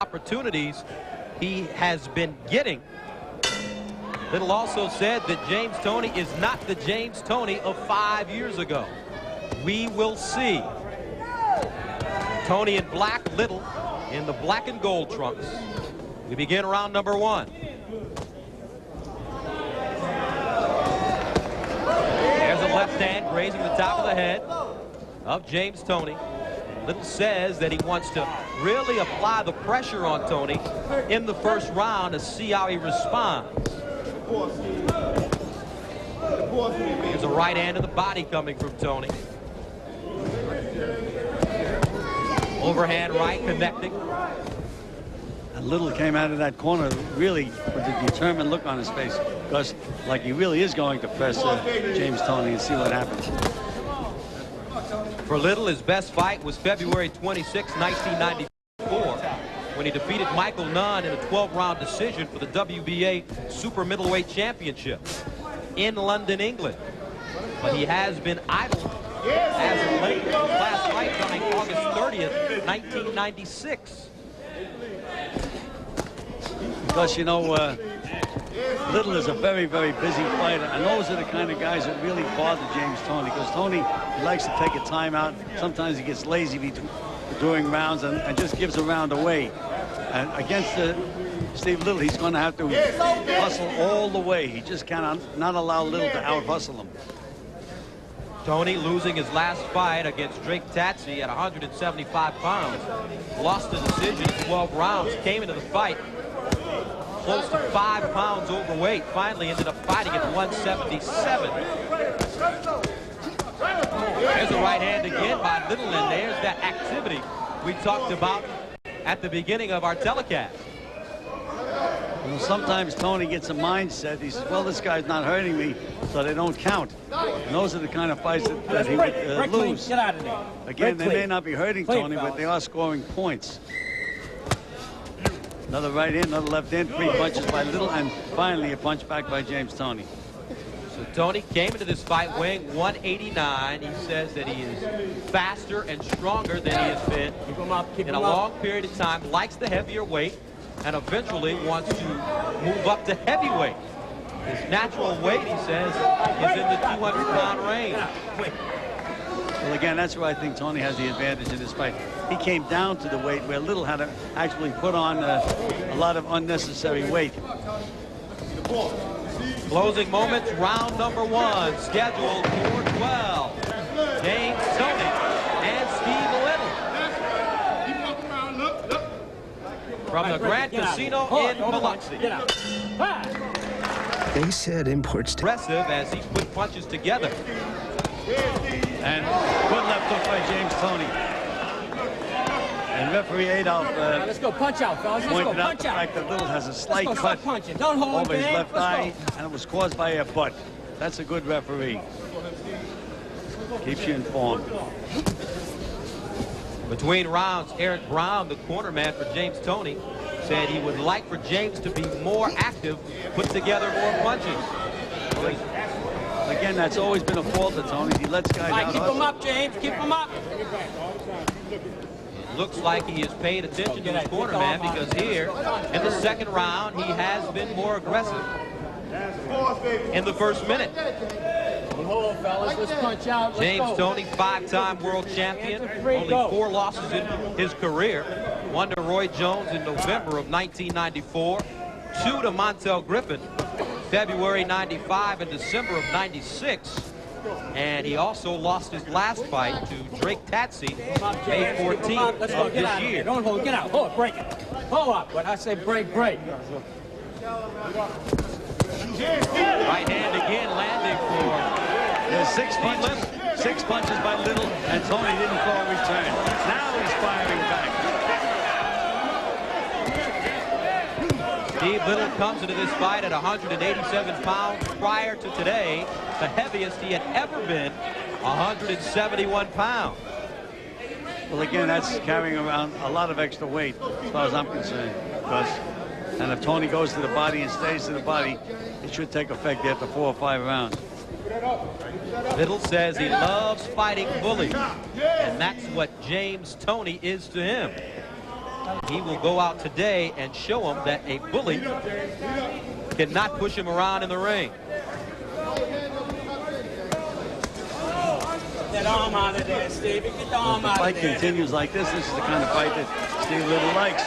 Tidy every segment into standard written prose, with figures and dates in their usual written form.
opportunities he has been getting. Little also said that James Toney is not the James Toney of 5 years ago. We will see. Toney in black, Little in the black and gold trunks. We begin round number 1. There's a left hand grazing the top of the head of James Toney. Little says that he wants to really apply the pressure on Toney in the first round to see how he responds. There's a right hand to the body coming from Toney. Overhand right connecting. And Little came out of that corner really with a determined look on his face, because like he really is going to press James Toney and see what happens. For Little, his best fight was February 26, 1994, when he defeated Michael Nunn in a 12-round decision for the WBA Super Middleweight Championship in London, England. But he has been idle as of late. His last fight coming August 30th, 1996. Because, you know, Little is a very, very busy fighter, and those are the kind of guys that really bother James Toney, because Toney, he likes to take a timeout. Sometimes he gets lazy during rounds and just gives a round away. And against Steve Little, he's going to have to hustle all the way. He just cannot not allow Little to out-hustle him. Toney losing his last fight against Drake Tatsy at 175 pounds. Lost the decision in 12 rounds. Came into the fight close to 5 pounds overweight. Finally ended up fighting at 177. There's a right hand again by Little, and there's that activity we talked about at the beginning of our telecast. Well, sometimes Toney gets a mindset. He says, well, this guy's not hurting me, so they don't count. And those are the kind of fights that he would lose. Get out of there. Again, they may not be hurting Toney, but they are scoring points. Another right hand, another left hand, 3 punches by Little, and finally a punch back by James Toney. So Toney came into this fight weighing 189. He says that he is faster and stronger than he has been in a long period of time, likes the heavier weight, and eventually wants to move up to heavyweight. His natural weight, he says, is in the 200-pound range. Well, again, that's where I think Toney has the advantage in this fight. He came down to the weight where Little had to actually put on a lot of unnecessary weight. Closing moments, round number 1, scheduled for 12. James Toney and Steve Little. From the Grand Casino in Biloxi. They said imports Aggressive as he put punches together. And good left hook by James Toney. And referee Adolph let's go punch out, fellas. Let's go pointed out punch the out. fact that Little has a slight cut punching. Don't hold over his man. left eye, and it was caused by a butt. That's a good referee. Keeps you informed. Between rounds, Eric Brown, the corner man for James Toney, said he would like for James to be more active, put together more punches. Well, again, that's always been a fault of Toney. He lets guys out. Keep him up, James. Keep him up. Looks like he has paid attention to his corner man, because here in the second round he has been more aggressive in the first minute. Hold on, fellas. Let's punch out. James Toney, 5-time world champion, only 4 losses in his career. 1 to Roy Jones in November of 1994, 2 to Montel Griffin, February 95 and December of 96. And he also lost his last fight to Drake Tatsy, May 14th of this year. Don't hold. Get out. Hold. Break it. Hold up. What I say, break. Right hand again, landing for. There's 6 punches by Little, and Toney didn't throw a return. Now he's firing back. Steve Little comes into this fight at 187 pounds. Prior to today, the heaviest he had ever been, 171 pounds. Well, again, that's carrying around a lot of extra weight, as far as I'm concerned. And if Toney goes to the body and stays to the body, it should take effect after 4 or 5 rounds. Little says he loves fighting bullies, and that's what James Toney is to him. he will go out today and show him that a bully cannot push him around in the ring. Get that arm out of there, Stevie. Get the arm out of there. If the fight continues like this is the kind of fight that Steve Little likes.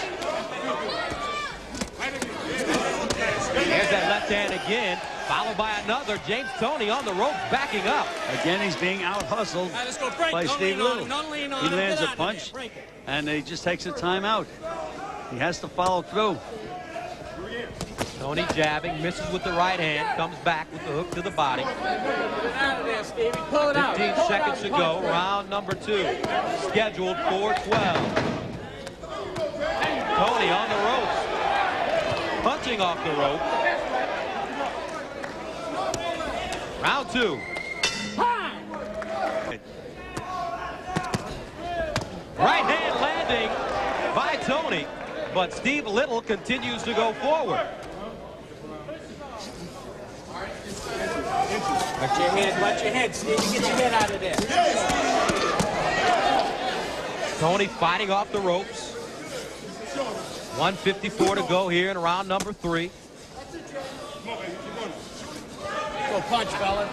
There's that left hand again, followed by another. James Toney on the rope, backing up. Again, he's being out-hustled by Steve Little. He lands a punch, and he just takes a timeout. He has to follow through. Toney jabbing, misses with the right hand, comes back with the hook to the body. 15 seconds to go, round number 2, scheduled for 12. Toney on the ropes, punching off the rope. Round 2. Right hand landing by Toney, but Steve Little continues to go forward. Watch your head, Steve. Get your head out of there. Toney fighting off the ropes. 1:54 to go here in round number 3. Go punch, fella.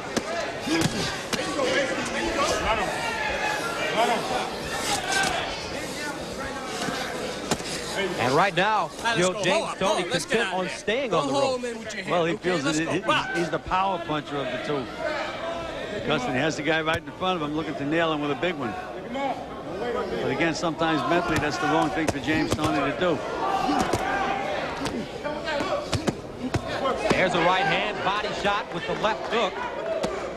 And right now, Joe go. James Hold Toney up. Let's get content out on of there. staying on the Don't hold ropes. him in with your hand. Well, he Okay, feels let's that go. Wow. he's the power puncher of the two. Because he has the guy right in front of him looking to nail him with a big one. But again, sometimes mentally, that's the wrong thing for James Toney to do. There's a right hand body shot with the left hook.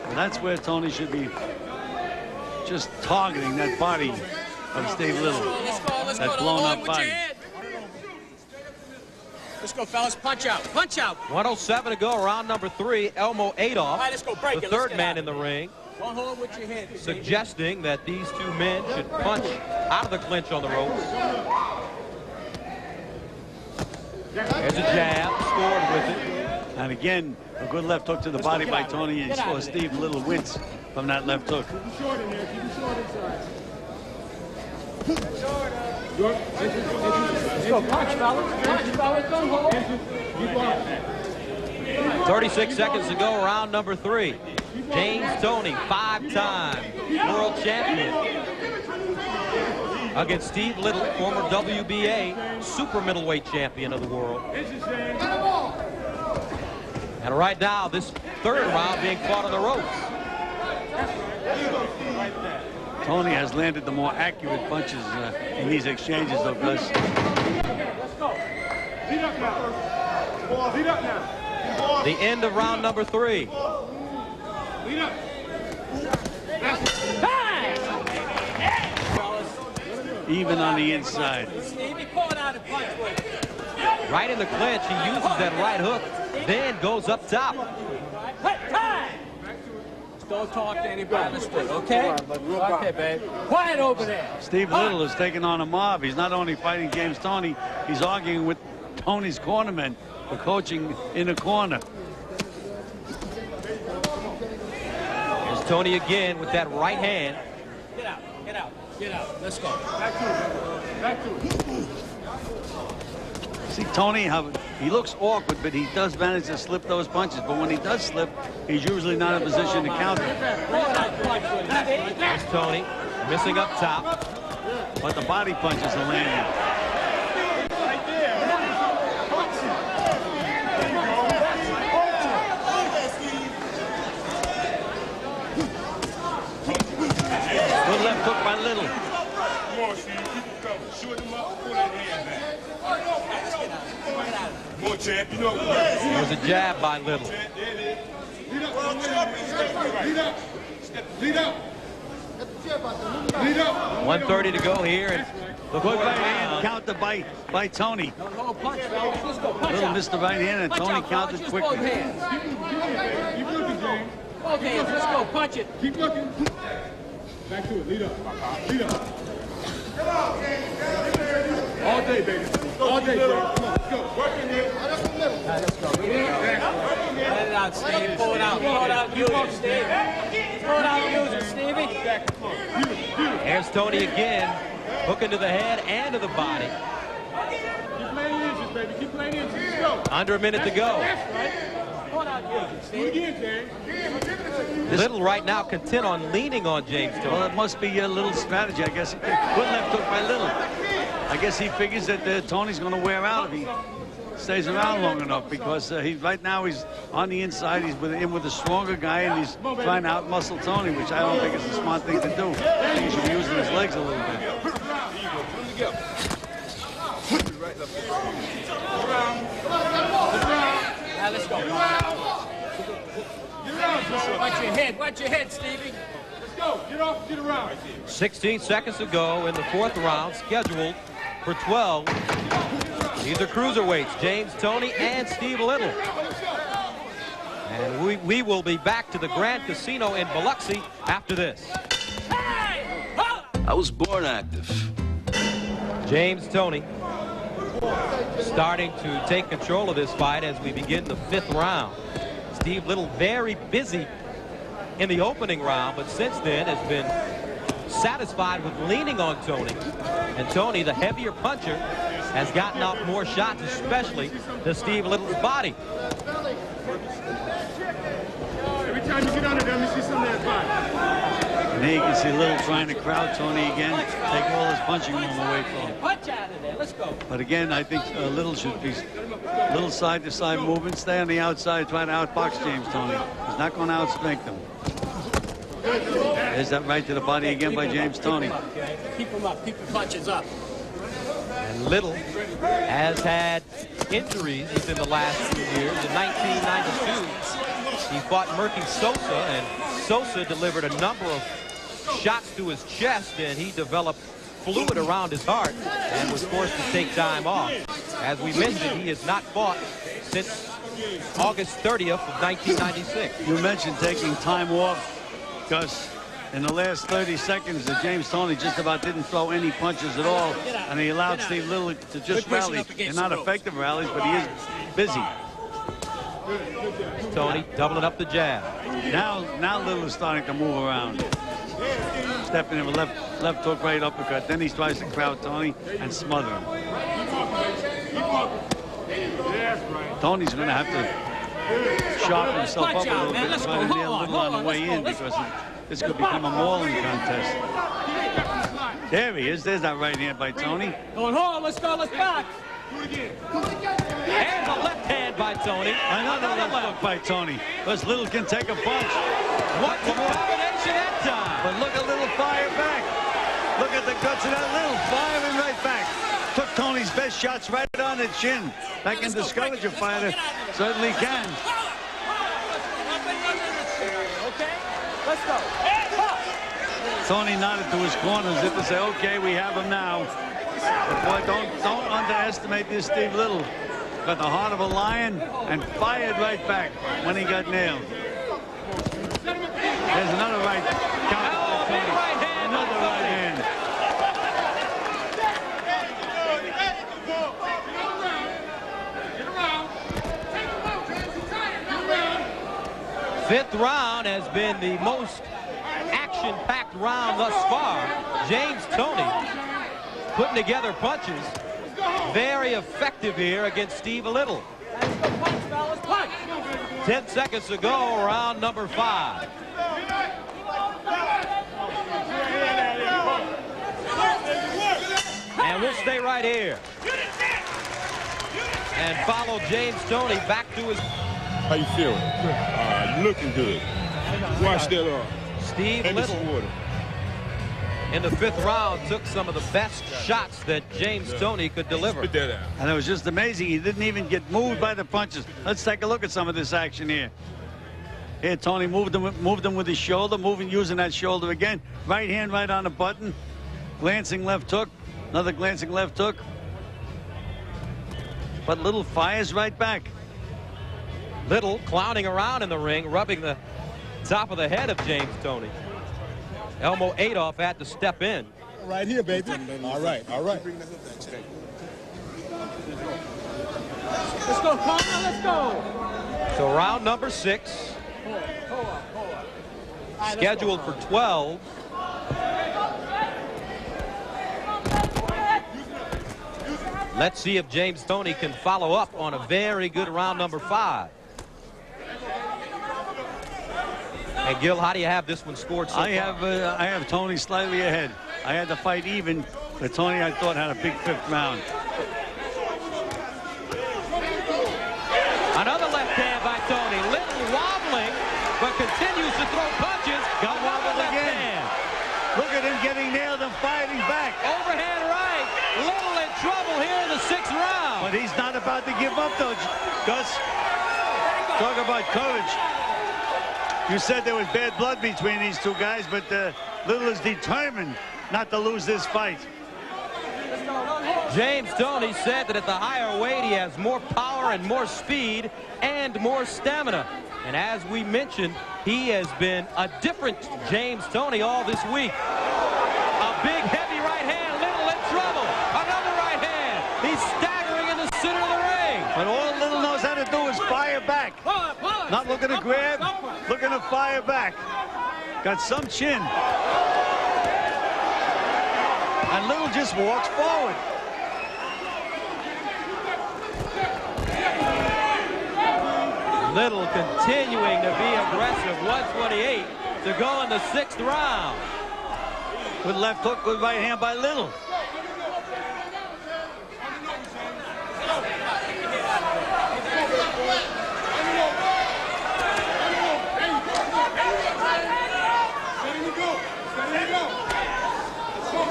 And that's where Toney should be just targeting that body of Steve Little. Let's go. That blown up body. Let's go, fellas. Punch out. Punch out. 1:07 to go, round number 3. Elmo Adolph, All right, let's go. Break the it. Let's third get man out in the ring, Don't hold with your head. suggesting that these two men should punch out of the clinch on the ropes. There's a jab, scored with it. And again, a good left hook to the body by Toney, and saw Steve Little wince from that left hook. Keep it short in there. Keep it short inside. Let's go. Punch, fellas. Punch, fellas. Don't hold. 36 seconds to go, round number 3. James Toney, 5-time world champion, against Steve Little, former WBA super middleweight champion of the world. And right now, this third round being fought on the ropes. Toney has landed the more accurate punches in these exchanges, though, Gus. Let's go. Lead up now. Lead up now. The end of round number 3. Lead up. Even on the inside. Stevie, pull it out and punch with it. Right in the clinch, he uses that right hook, then goes up top. Don't talk to anybody. Understood, okay? Okay, babe. Quiet over there. Steve Little is taking on a mob. He's not only fighting James Toney, he's arguing with Toney's cornermen for coaching in the corner. There's Toney again with that right hand. Get out, get out, get out. Let's go. Back to it. Back to it. See Toney, how he looks awkward, but he does manage to slip those punches. But when he does slip, he's usually not in a position to counter. There's Toney, missing up top. But the body punches are landing. Good left hook by Little. Come on, Steve. Keep it coming. Short him up. Pull that hand back. More champ. You know what? There's a jab by Little. There it is. Lead up. Lead up. Lead up. Lead up. 1:30 to go here. And the Good fourth right hand round. counter by Toney. Don't hold punch, fellas. Let's go. Punch Little out. missed the right hand, and Punch Toney out, fellas. countered Use quickly. both hands. Keep looking, James. Both hands. Let's go. Punch it. Keep looking. Back to it. Lead up. Lead up. All day, baby. All day, baby. Come on, let's go. Work in there. Let's go. Let it out, Steve. Pull it out. Pull it out. Use it, Steve. Pull it out. Use it, Stevie. There's Toney again, hooking to the head and to the body. baby. Keep playing in. Let's go. Under a minute to go. Hold out, Do it again, James. Little right now content on leaning on James Toney. Well, it must be a little strategy, I guess. Good left hook by Little. I guess he figures that Tony's going to wear out if he stays around long enough, because right now he's on the inside. He's in with a stronger guy, and he's trying to outmuscle Toney, which I don't think is a smart thing to do. I think he should be using his legs a little bit. Now let's go. Watch your head, Stevie. Let's go. Get off, get around. 16 seconds to go in the 4th round, scheduled for 12. These are cruiserweights, James Toney and Steve Little. And we will be back to the Grand Casino in Biloxi after this. I was born active. James Toney starting to take control of this fight as we begin the 5th round. Steve Little very busy in the opening round, but since then has been satisfied with leaning on Toney. And Toney, the heavier puncher, has gotten off more shots, especially to Steve Little's body. Every time you get under there, let me see some of that body. And here you can see Little trying to crowd Toney again, take all his punching room away from him. Punch out of there. Let's go. But again, I think Little should be little side-to-side movement, stay on the outside, try to outbox James Toney. He's not going to outstrength him. There's that right to the body again by James Toney. Keep him up. Keep the punches up. And Little has had injuries within the last few years. In 1992, he fought Murky Sosa, and Sosa delivered a number of shots to his chest, and he developed fluid around his heart and was forced to take time off. As we mentioned, he has not fought since August 30th of 1996. You mentioned taking time off, because in the last 30 seconds, James Toney just about didn't throw any punches at all, and he allowed Steve Little to just rally. They're not effective rallies, but he is busy. Toney doubling up the jab. Now Little is starting to move around. Stepping in with left hook, right uppercut. Then he tries to crowd Toney and smother him. Tony's going to have to sharpen himself up a little bit, try to nail Little on the way in, because this could become a mauling contest. There he is. There's that right hand by Toney. Going home. Let's go. Let's back. And the left hand by Toney. Another left hook by Toney. Because Little can take a punch. What combination that time? But look at Little fire back. Look at the guts of that Little firing right back. Took Tony's best shots right on the chin. That can discourage a fighter. Certainly can. Okay. Let's go. Tony nodded to his corner as if to say, okay, we have him now. But boy, don't underestimate this Steve Little. Got the heart of a lion and fired right back when he got nailed. There's another right counter by Tony. Another right hand. Fifth round has been the most action-packed round thus far. James Toney putting together punches. Very effective here against Steve Little. 10 seconds to go, round number 5. And we'll stay right here and follow James Toney back to his... How you feeling? You looking good. Watch that off. Steve Little in the 5th round took some of the best shots that James Toney could deliver. Spit that out. And it was just amazing. He didn't even get moved by the punches. Let's take a look at some of this action here. Here, Toney moved him with his shoulder, using that shoulder again. Right hand right on the button. Glancing left hook. Another glancing left hook. But Little fires right back. Little clowning around in the ring, rubbing the top of the head of James Toney. Elmo Adolph had to step in. Right here, baby. All right, all right. Let's go, Connor. Let's go. So round number 6. Scheduled for 12. Let's see if James Toney can follow up on a very good round number 5. And Gil, how do you have this one scored so far? I have Toney slightly ahead. I had the fight even, but Toney, I thought, had a big 5th round. Another left hand by Toney. Little wobbling, but continues to throw punches. Got wobbled again. Look at him getting nailed and fighting back. Overhand right. Little in trouble here in the 6th round. But he's not about to give up, though, Gus. Talk about courage. You said there was bad blood between these two guys, but Little is determined not to lose this fight. James Toney said that at the higher weight he has more power and more speed and more stamina. And as we mentioned, he has been a different James Toney all this week. A big heavy right hand, Little in trouble. Another right hand. He's staggering in the center of the ring. But all Little knows how to do is fire back. Not looking to grab, looking to fire back. Got some chin. And Little just walks forward. Little continuing to be aggressive. 128 to go in the 6th round. Good left hook, good right hand by Little.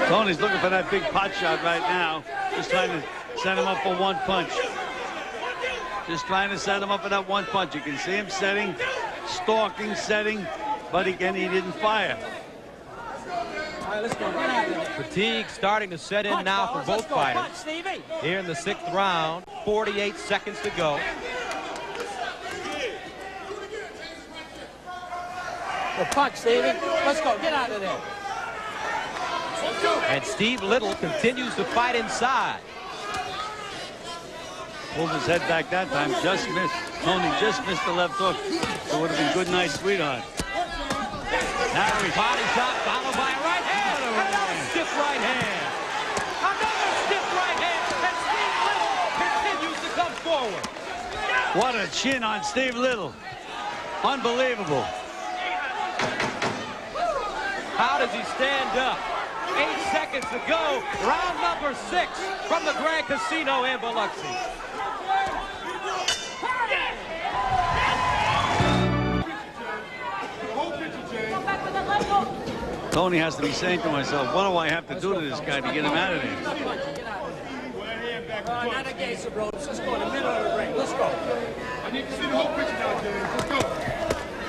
Toney's looking for that big pot shot right now. Just trying to set him up for 1 punch. Just trying to set him up for that 1 punch. You can see him setting, stalking, setting, but again, he didn't fire. Fatigue starting to set in now for both fighters. Here in the 6th round, 48 seconds to go. The punch, Stevie. Let's go. Get out of there. And Steve Little continues to fight inside. Pulled his head back that time, just missed. Toney just missed the left hook. It would have been good night, sweetheart. Now a body shot followed by a right hand. Another stiff right hand. Another stiff right hand. And Steve Little continues to come forward. What a chin on Steve Little. Unbelievable. How does he stand up? 8 seconds to go. Round number 6 from the Grand Casino in Biloxi. Toney has to be saying to himself, what do I have to do to this guy to get him out of there? Not against the ropes. Let's go in the middle of the ring. Let's go. I need to see the whole picture now, James. Let's go.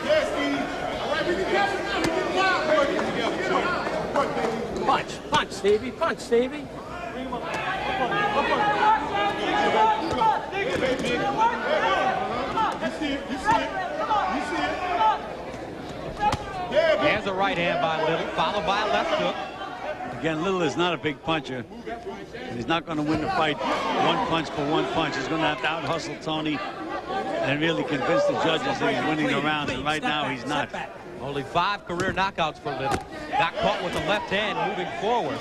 Yes, Steve. All right, we together. Punch. Punch, Stevie. Punch, Stevie. There's a right hand by Little, followed by a left hook. Again, Little is not a big puncher. And he's not going to win the fight 1 punch for 1 punch. He's going to have to out-hustle Toney and really convince the judges that he's winning the rounds. And right now, he's not. Only 5 career knockouts for Little. Got caught with the left hand moving forward.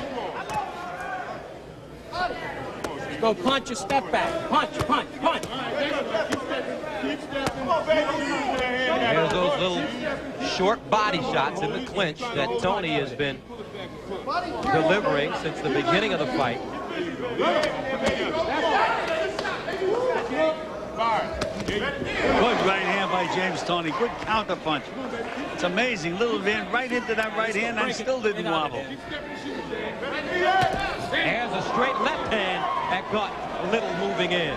Let's go punch or step back. Punch, punch, punch. There's those little short body shots in the clinch that Toney has been delivering since the beginning of the fight. Good right hand by James Toney. Good counter punch. It's amazing. Little ran right into that right hand and still didn't wobble. There's a straight left hand that got Little moving in.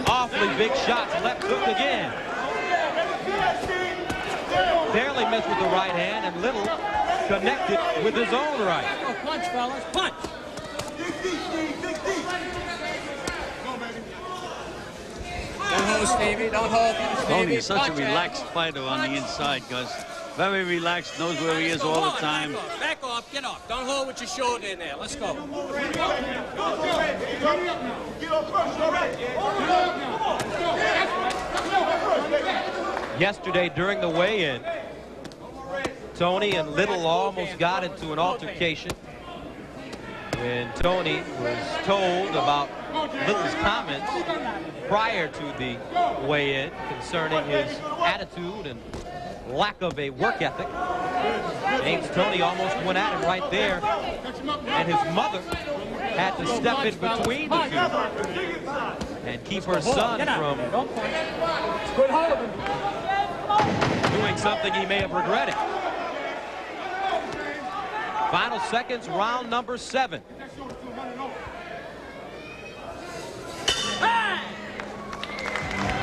Awfully big shots. Left hook again. Barely missed with the right hand, and Little connected with his own right. Go punch, fellas. Punch. Don't hold, Stevie. Don't hold. Toney is such a relaxed fighter on the inside, Gus. Very relaxed, knows where he is all the time. Back off, get off. Don't hold with your shoulder in there. Let's go. Yesterday during the weigh-in, Toney and Little almost got into an altercation. when Toney was told about Little's comments prior to the weigh-in concerning his attitude and lack of a work ethic. James Toney almost went at him right there, and his mother had to step in between the two and keep her son from doing something he may have regretted. Final seconds, round number 7.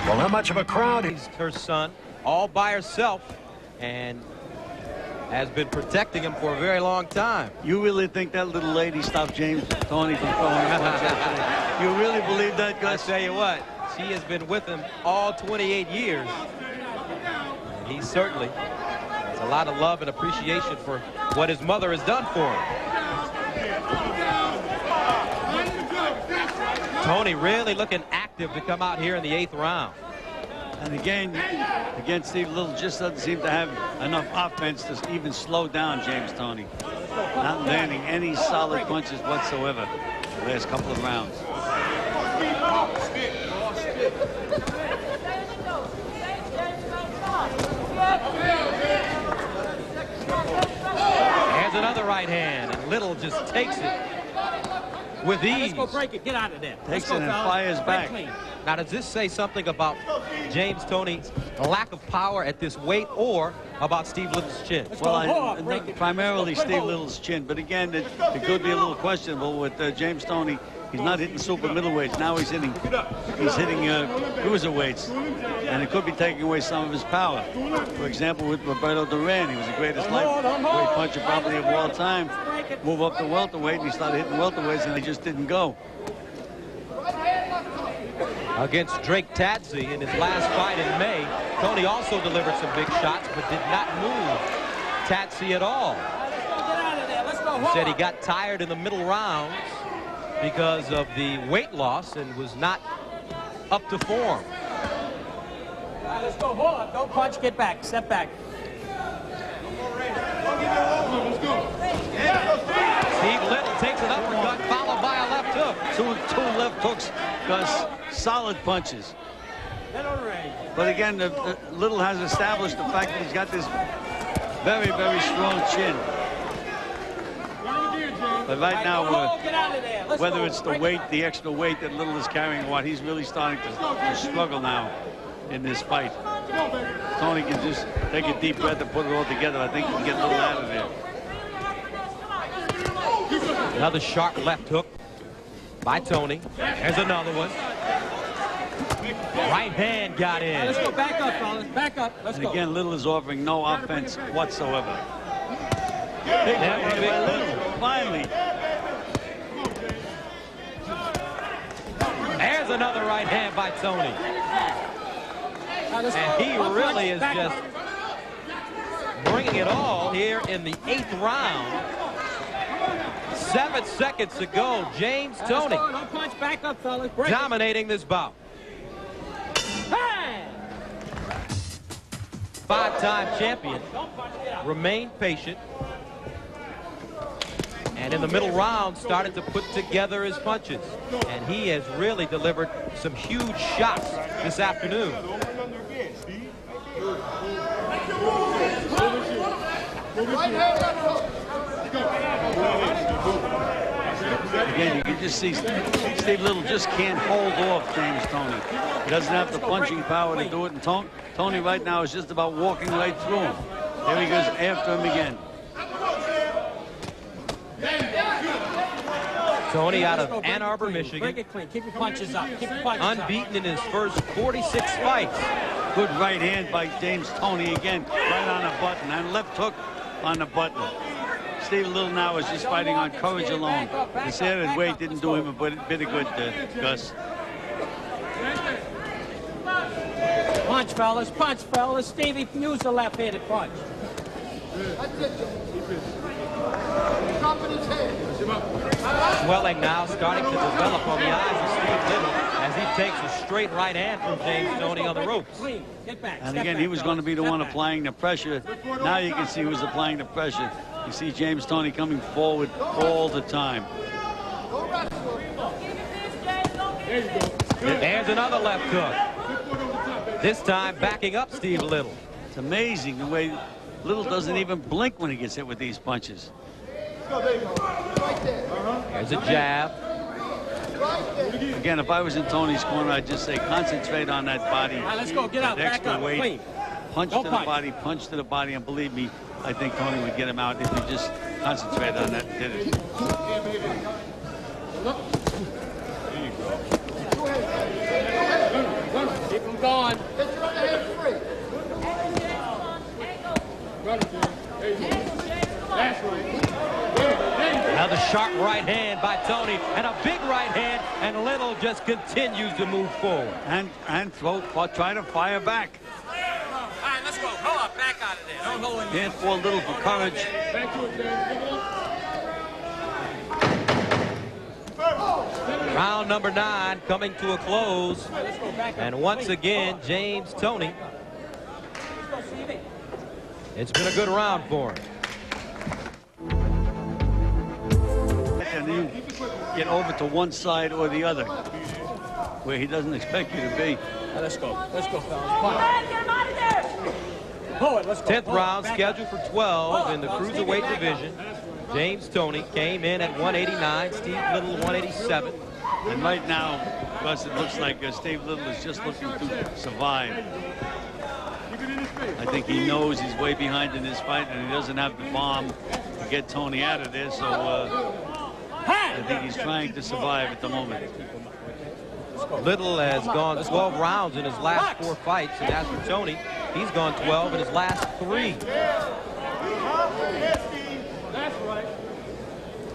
Well, not much of a crowd. She's her son all by herself and has been protecting him for a very long time. You really think that little lady stopped James Toney from throwing a punch yesterday? You really believe that, Gus? I tell you what, she has been with him all 28 years. He certainly has a lot of love and appreciation for what his mother has done for him. Toney really looking active to come out here in the 8th round. And again, Steve Little just doesn't seem to have enough offense to even slow down James Toney. Not landing any solid punches whatsoever the last couple of rounds. There's another right hand, and Little just takes it with ease. Let's go break it. Get out of there. Takes it and fires back. Now, does this say something about James Toney's lack of power at this weight, or about Steve Little's chin? Well, primarily Steve Little's chin, but again, it could be a little questionable with James Toney. He's not hitting super middleweights. Now he's hitting cruiserweights, and it could be taking away some of his power. For example, with Roberto Duran, he was the greatest lightweight puncher probably of all time. Move up to welterweight, and he started hitting welterweights, and they just didn't go. Against Drake Tadsey in his last fight in May, Toney also delivered some big shots, but did not move Tadsey at all. He said he got tired in the middle rounds because of the weight loss and was not up to form. Let's go. Hold on. Don't punch. Get back. Step back. Steve Little takes an uppercut followed by a left hook. Two left hooks, Gus. Solid punches. But again, Little has established the fact that he's got this very, very strong chin. But right now, whether it's the weight, the extra weight that Little is carrying, or what, he's really starting to struggle now in this fight. Toney can just take a deep breath and put it all together. I think he can get Little out of there. Another sharp left hook by Toney. There's another one. Right hand got in. Let's go back up, fellas. Back up. Let's go. And again, Little is offering no offense whatsoever. That was big Little. Finally. There's another right hand by Toney. And he really is just bringing it all here in the 8th round. 7 seconds to go. James Toney Don't punch. Back up, fellas. Break dominating this bout. Hey! 5-time champion. Remained patient. And in the middle round, started to put together his punches. And he has really delivered some huge shots this afternoon. Again, you can just see Steve Little just can't hold off James Toney. He doesn't have the punching power to do it. And Toney right now is just about walking right through him. There he goes after him again. Toney out of Ann Arbor, Michigan. Break it clean. Keep your punches up. Keep your punches Unbeaten in his first 46 fights. Good right hand by James Toney again, right on the button, and left hook on the button. Steve Little now is just fighting on courage alone. His added weight didn't do him a bit of good, Gus. Punch, fellas. Punch, fellas. Stevie, use the left-handed punch. Swelling now starting to develop on the eyes of Steve Little as he takes a straight right hand from James Toney on the ropes. Get back. And again, he was going to be the one applying the pressure. Now you can see who's applying the pressure. You see James Toney coming forward all the time. There's another left hook. This time backing up Steve Little. It's amazing the way Little doesn't even blink when he gets hit with these punches. There's a jab. Again, if I was in Toney's corner, I'd just say concentrate on that body. All right, let's go. Get out. Back Extra up. weight. Clean. Punch to the body, punch to the body, and believe me, I think Toney would get him out if he just concentrated on that and did it. Keep him going. Another sharp right hand by Toney, and a big right hand, and Little just continues to move forward. And try to fire back. All right, let's go. Hold up. Back out of there. Don't hold in there. Can't fall Little for courage. Round number 9 coming to a close. And once again, James Toney. It's been a good round for him. And you get over to one side or the other, where he doesn't expect you to be. Right, let's go. Let's go, fellas. Pull it. Let's go. 10th round scheduled for 12 in the cruiserweight division. James Toney came in at 189, Steve Little 187. And right now, because it looks like Steve Little is just looking to survive. I think he knows he's way behind in this fight, and he doesn't have the bomb to get Toney out of there. So I think he's trying to survive at the moment. Little has gone 12 rounds in his last 4 fights, and as for Toney, he's gone 12 in his last 3.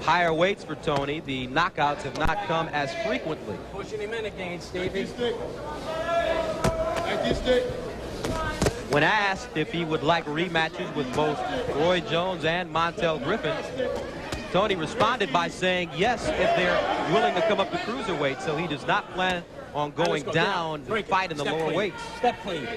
Higher weights for Toney. The knockouts have not come as frequently. Pushing him in again, Stevie. When asked if he would like rematches with both Roy Jones and Montel Griffin, Toney responded by saying yes if they're willing to come up to cruiserweight, so he does not plan on going down to fight in the lower weights. Step clean.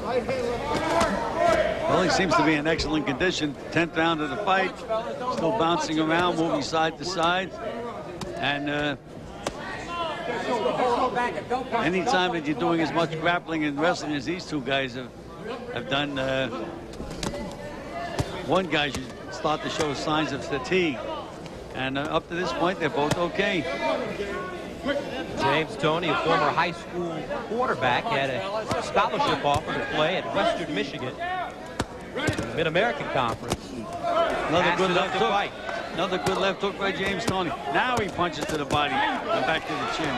Well, he seems to be in excellent condition. 10th round of the fight. Still bouncing around, moving side to side. And anytime that you're doing as much grappling and wrestling as these two guys have done, one guy should start to show signs of fatigue. And up to this point, they're both okay. James Toney, a former high school quarterback, had a scholarship offer to play at Western Michigan in the Mid-American Conference. Another good left hook. Another good left hook by James Toney. Now he punches to the body and back to the chin.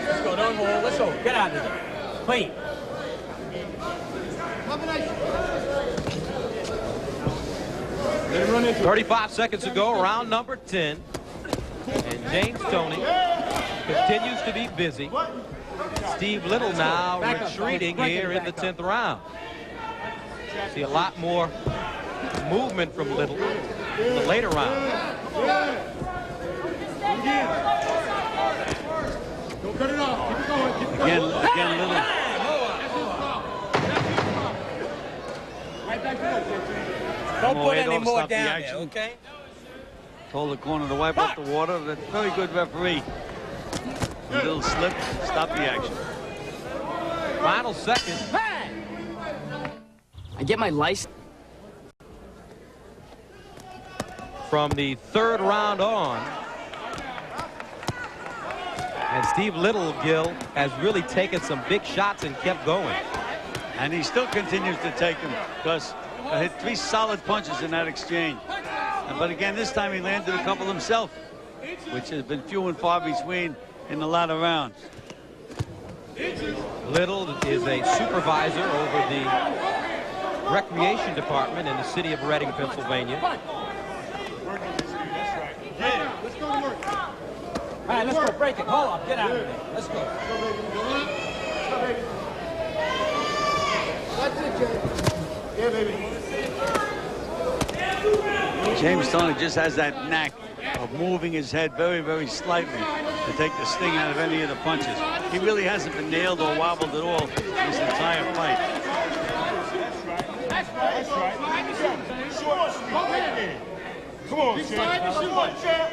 Let's go, don't hold. Let's go. Get out of there. Clean. 35 seconds to go, round number 10. And James Toney continues to be busy. Steve Little now retreating here in the 10th round. See a lot more movement from Little in the later round. Again, Little. Don't put any more Stop the down action. there, okay? Told the corner to wipe up the water. That's a very good referee. A little slip, stop the action. Final second. I get my license. From the 3rd round on. And Steve Little, Gil, has really taken some big shots and kept going. And he still continues to take them because he hit 3 solid punches in that exchange. But again, this time he landed a couple himself, which has been few and far between in the latter rounds. Little is a supervisor over the recreation department in the city of Reading, Pennsylvania. All right, let's go. Break it. Hold up. Get out of there. Let's go. That's it, Jay. Yeah, baby. James Toney just has that knack of moving his head very, very slightly to take the sting out of any of the punches. He really hasn't been nailed or wobbled at all this entire fight. That's right. Short street right there. Come on, champ.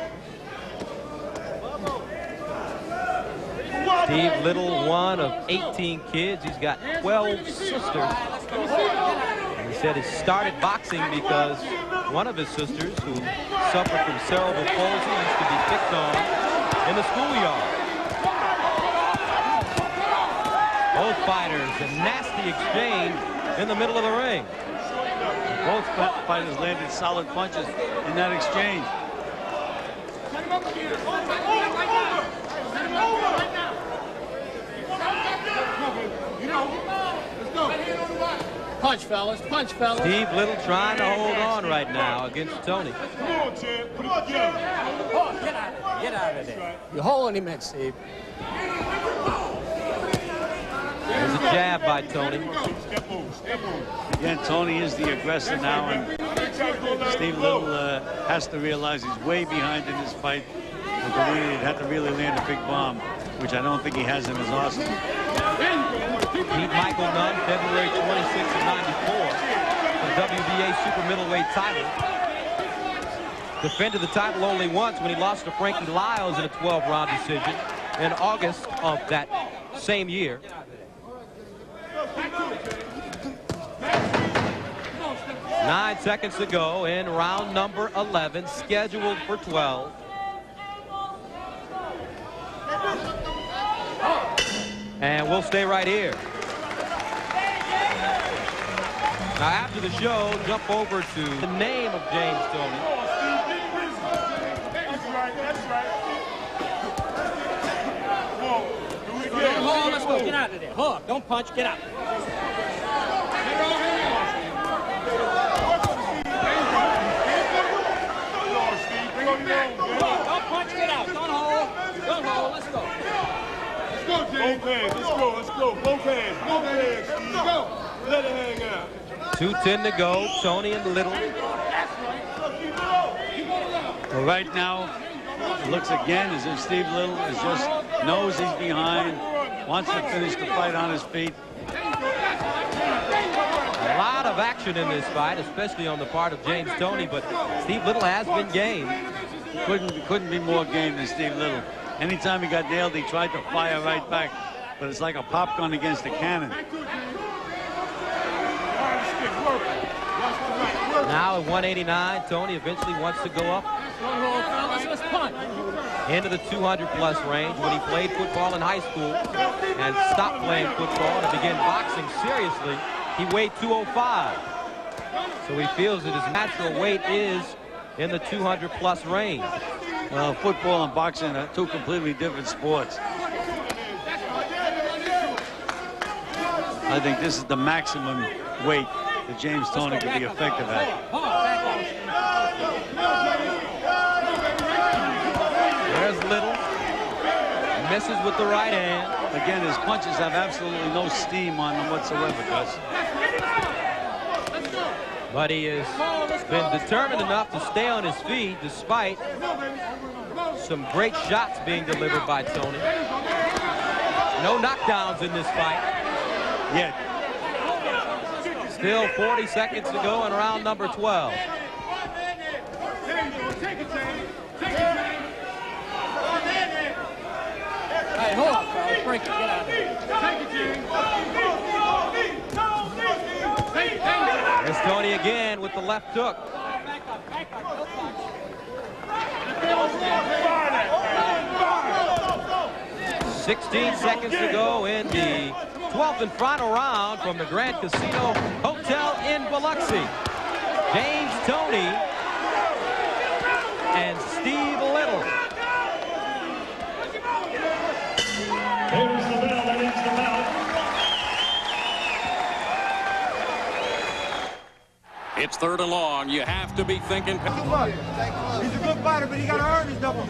Steve Little, one of 18 kids. He's got 12 sisters. And he said he started boxing because one of his sisters, who suffered from cerebral palsy, used to be picked on in the schoolyard. Both fighters, a nasty exchange in the middle of the ring. Both fighters landed solid punches in that exchange. Punch, fellas. Punch, fellas. Steve Little trying to hold on right now against Toney. Come on, champ. Put it together. Oh, get out of there. Get out of there. You're holding him in, Steve. There's a jab by Toney. Step over. Step over. Again, Toney is the aggressor now, and Steve Little has to realize he's way behind in this fight. He'd have to really land a big bomb, which I don't think he has in his arsenal. Beat Michael Nunn February 26 of '94, the WBA super middleweight title. Defended the title only once when he lost to Frankie Lyles in a 12-round decision in August of that same year. Nine seconds to go in round number 11, scheduled for 12. And we'll stay right here. Now, after the show, jump over to the name of James Toney. That's right. That's right. Hold on, let's go. Get out of there. Hold on. Don't punch. Get out. Don't punch. Get out. Don't hold. Don't hold. Let's go. Both hands. Let's go. Let's go. Both hands. Both hands, Steve. Go. Let it hang out. 2:10 to go. Toney and Little. Well, right now, it looks again as if Steve Little is just knows he's behind, wants to finish the fight on his feet. A lot of action in this fight, especially on the part of James Toney, but Steve Little has been game. Couldn't be more game than Steve Little. Anytime he got nailed, he tried to fire right back, but it's like a pop gun against a cannon. Now at 189, Toney eventually wants to go up into the 200-plus range. When he played football in high school and stopped playing football and began boxing seriously, he weighed 205. So he feels that his natural weight is in the 200-plus range. Football and boxing are two completely different sports. I think this is the maximum weight that James Toney can be effective at. There's Little. Misses with the right hand. Again, his punches have absolutely no steam on them whatsoever, Gus. But he has been determined enough to stay on his feet despite some great shots being delivered by Toney. No knockdowns in this fight. Yet. Still 40 seconds to go in round number 12. Hey, hold on, fellas. Break it. Get out of here. There's Toney again with the left hook. 16 seconds to go in the 12th and final round from the Grand Casino Hotel in Biloxi. James Toney and Steve Little. There's the bell, that is the bell. It's third and long. You have to be thinking. He's a good fighter, but he got to earn his double.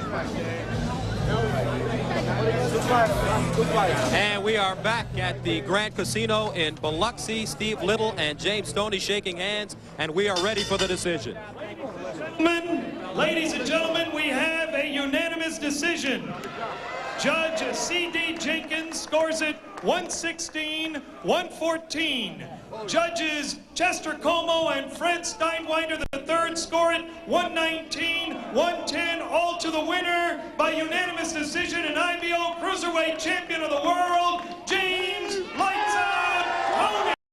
And we are back at the Grand Casino in Biloxi. Steve Little and James Toney shaking hands, and we are ready for the decision. Ladies and gentlemen, we have a unanimous decision. Judge C.D. Jenkins scores it 116-114. Judges Chester Como and Fred Steinwinder III score it 119-110, all to the winner by unanimous decision, and IBO Cruiserweight Champion of the World.